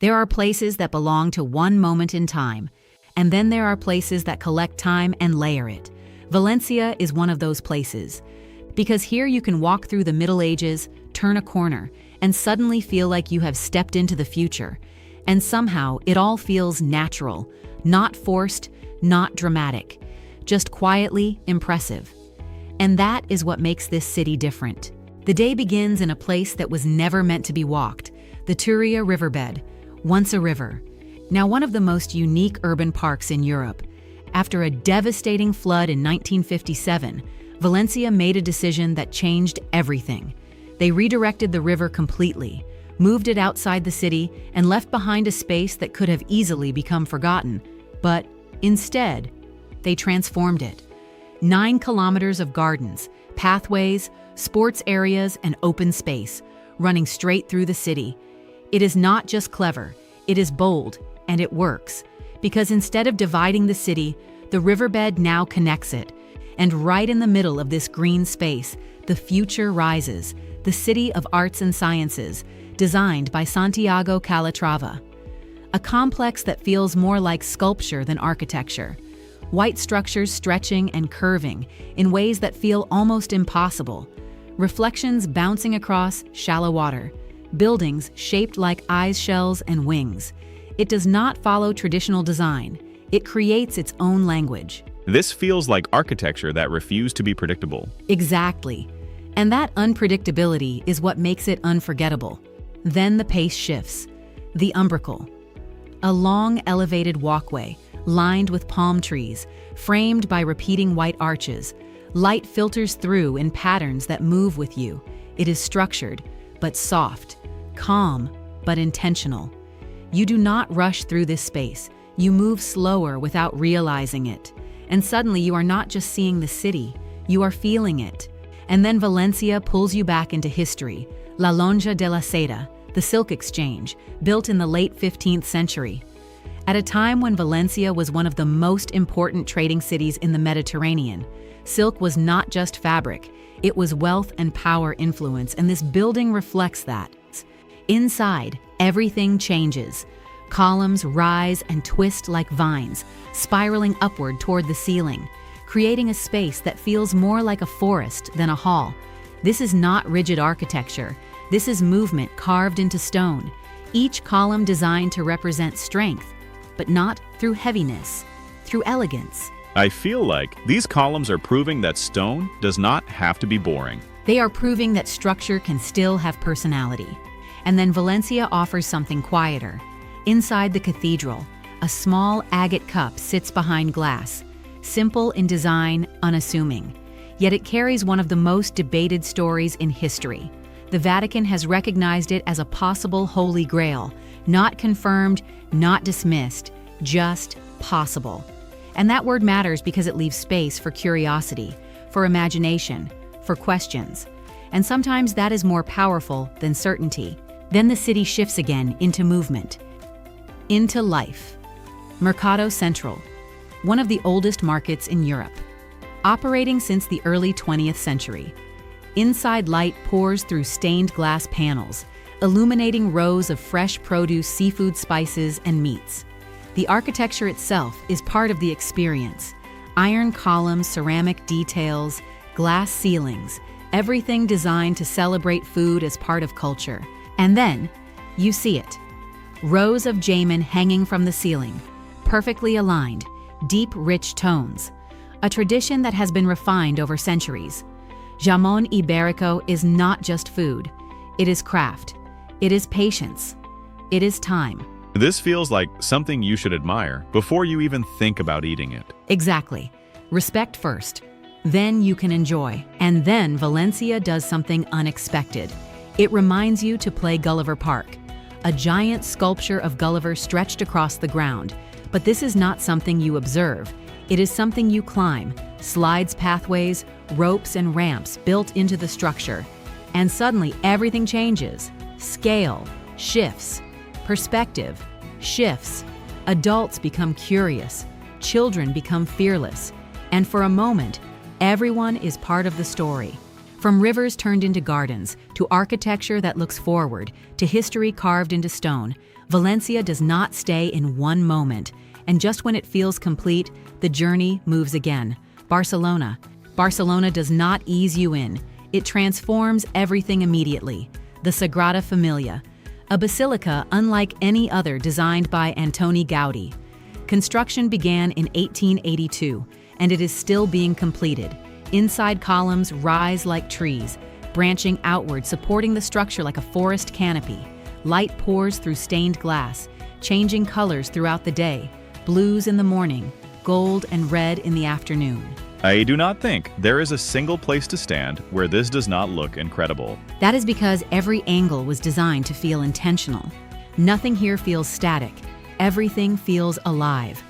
There are places that belong to one moment in time, and then there are places that collect time and layer it. Valencia is one of those places, because here you can walk through the Middle Ages, turn a corner, and suddenly feel like you have stepped into the future. And somehow it all feels natural, not forced, not dramatic, just quietly impressive. And that is what makes this city different. The day begins in a place that was never meant to be walked, the Turia Riverbed, once a river, now one of the most unique urban parks in Europe. After a devastating flood in 1957, Valencia made a decision that changed everything. They redirected the river completely, moved it outside the city, and left behind a space that could have easily become forgotten. But instead, they transformed it. 9 kilometers of gardens, pathways, sports areas, and open space, running straight through the city. It is not just clever, it is bold, and it works. Because instead of dividing the city, the riverbed now connects it. And right in the middle of this green space, the future rises, the city of arts and sciences, designed by Santiago Calatrava. A complex that feels more like sculpture than architecture. White structures stretching and curving in ways that feel almost impossible. Reflections bouncing across shallow water. Buildings shaped like eyes shells and wings. It does not follow traditional design. It creates its own language. This feels like architecture that refused to be predictable. Exactly. And that unpredictability is what makes it unforgettable. Then the pace shifts. The umbracle. A long, elevated walkway, lined with palm trees, framed by repeating white arches. Light filters through in patterns that move with you. It is structured, but soft, calm, but intentional. You do not rush through this space. You move slower without realizing it. And suddenly you are not just seeing the city, you are feeling it. And then Valencia pulls you back into history. La Lonja de la Seda, the silk exchange, built in the late 15th century. At a time when Valencia was one of the most important trading cities in the Mediterranean, silk was not just fabric, it was wealth and power influence, and this building reflects that. Inside, everything changes. Columns rise and twist like vines, spiraling upward toward the ceiling, creating a space that feels more like a forest than a hall. This is not rigid architecture. This is movement carved into stone, each column designed to represent strength, but not through heaviness, through elegance. I feel like these columns are proving that stone does not have to be boring. They are proving that structure can still have personality. And then Valencia offers something quieter. Inside the cathedral, a small agate cup sits behind glass, simple in design, unassuming. Yet it carries one of the most debated stories in history. The Vatican has recognized it as a possible holy grail, not confirmed, not dismissed, just possible. And that word matters because it leaves space for curiosity, for imagination, for questions. And sometimes that is more powerful than certainty. Then the city shifts again into movement, into life. Mercado Central, one of the oldest markets in Europe, operating since the early 20th century. Inside light pours through stained glass panels, illuminating rows of fresh produce, seafood, spices, and meats. The architecture itself is part of the experience. Iron columns, ceramic details, glass ceilings, everything designed to celebrate food as part of culture. And then, you see it. Rows of jamun hanging from the ceiling, perfectly aligned, deep, rich tones. A tradition that has been refined over centuries. Jamón Ibérico is not just food. It is craft. It is patience. It is time. This feels like something you should admire before you even think about eating it. Exactly. Respect first. Then you can enjoy. And then Valencia does something unexpected. It reminds you to play Gulliver Park, a giant sculpture of Gulliver stretched across the ground. But this is not something you observe. It is something you climb, slides, pathways, ropes, and ramps built into the structure. And suddenly everything changes. Scale shifts. Perspective shifts. Adults become curious. Children become fearless. And for a moment, everyone is part of the story. From rivers turned into gardens, to architecture that looks forward, to history carved into stone, Valencia does not stay in one moment, and just when it feels complete, the journey moves again. Barcelona. Barcelona does not ease you in. It transforms everything immediately. The Sagrada Familia, a basilica unlike any other designed by Antoni Gaudí. Construction began in 1882, and it is still being completed. Inside columns rise like trees, branching outward, supporting the structure like a forest canopy. Light pours through stained glass, changing colors throughout the day, blues in the morning, gold and red in the afternoon. I do not think there is a single place to stand where this does not look incredible. That is because every angle was designed to feel intentional. Nothing here feels static. Everything feels alive.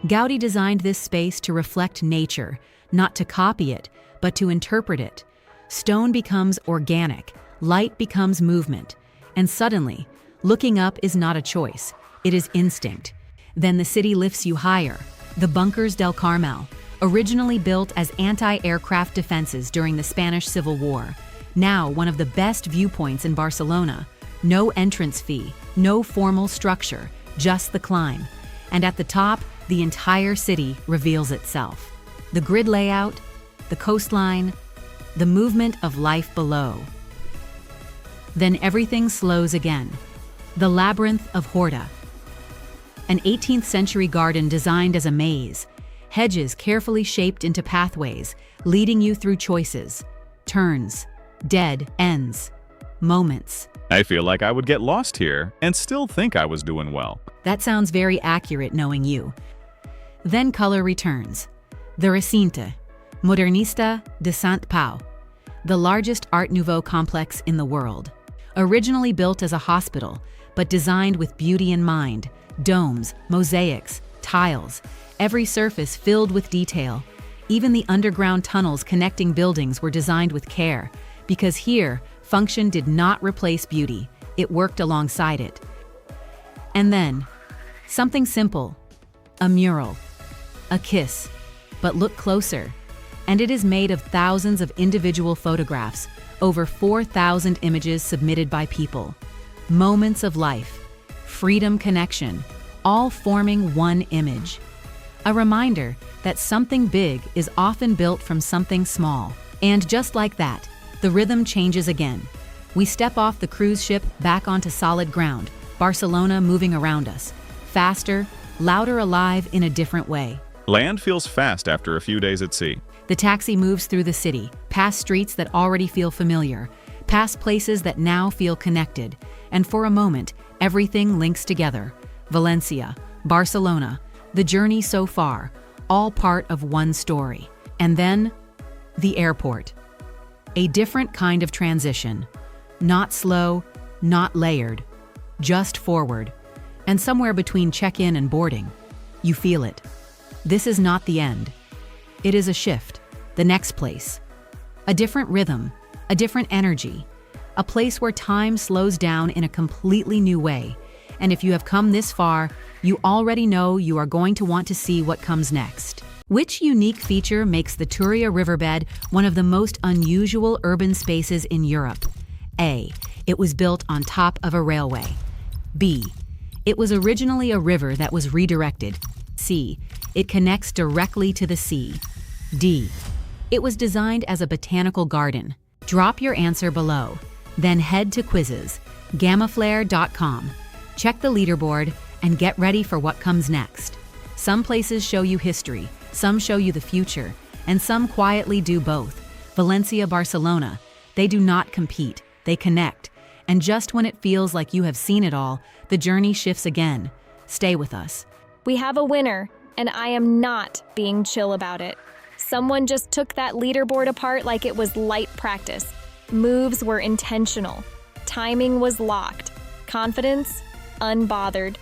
Gaudí designed this space to reflect nature, not to copy it, but to interpret it. Stone becomes organic, light becomes movement, and suddenly, looking up is not a choice, it is instinct. Then the city lifts you higher. The Bunkers del Carmel, originally built as anti-aircraft defenses during the Spanish Civil War, now one of the best viewpoints in Barcelona. No entrance fee, no formal structure, just the climb. And at the top, the entire city reveals itself. The grid layout, the coastline, the movement of life below. Then everything slows again. The Labyrinth of Horta, an 18th century garden designed as a maze, hedges carefully shaped into pathways, leading you through choices, turns, dead ends, moments. I feel like I would get lost here and still think I was doing well. That sounds very accurate knowing you. Then color returns. The Recinte, Modernista de Sant Pau, the largest Art Nouveau complex in the world. Originally built as a hospital, but designed with beauty in mind, domes, mosaics, tiles, every surface filled with detail. Even the underground tunnels connecting buildings were designed with care, because here, function did not replace beauty, it worked alongside it. And then, something simple, a mural, a kiss, but look closer, and it is made of thousands of individual photographs, over 4,000 images submitted by people. Moments of life, freedom, connection, all forming one image. A reminder that something big is often built from something small. And just like that, the rhythm changes again. We step off the cruise ship back onto solid ground, Barcelona moving around us, faster, louder, alive in a different way. Land feels fast after a few days at sea. The taxi moves through the city, past streets that already feel familiar, past places that now feel connected, and for a moment, everything links together. Valencia, Barcelona, the journey so far, all part of one story. And then, the airport. A different kind of transition. Not slow, not layered, just forward. And somewhere between check-in and boarding, you feel it. This is not the end. It is a shift, the next place. A different rhythm, a different energy. A place where time slows down in a completely new way. And if you have come this far, you already know you are going to want to see what comes next. Which unique feature makes the Turia Riverbed one of the most unusual urban spaces in Europe? A. It was built on top of a railway. B. It was originally a river that was redirected. C. It connects directly to the sea. D. It was designed as a botanical garden. Drop your answer below. Then head to quizzes, gammaflare.com. Check the leaderboard and get ready for what comes next. Some places show you history, some show you the future, and some quietly do both. Valencia, Barcelona, they do not compete, they connect. And just when it feels like you have seen it all, the journey shifts again. Stay with us. We have a winner, and I am not being chill about it. Someone just took that leaderboard apart like it was light practice. Moves were intentional. Timing was locked. Confidence, unbothered.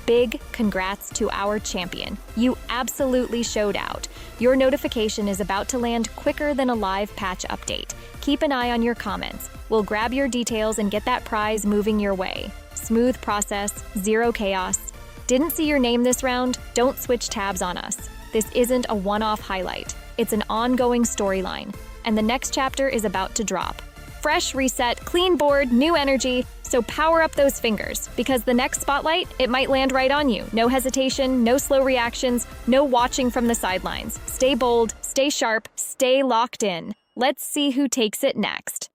big congrats to our champion. You absolutely showed out. Your notification is about to land quicker than a live patch update. Keep an eye on your comments. We'll grab your details and get that prize moving your way. Smooth process, zero chaos. Didn't see your name this round? Don't switch tabs on us. This isn't a one-off highlight. It's an ongoing storyline, and the next chapter is about to drop. Fresh reset, clean board, new energy, so power up those fingers, because the next spotlight, it might land right on you. No hesitation, no slow reactions, no watching from the sidelines. Stay bold, stay sharp, stay locked in. Let's see who takes it next.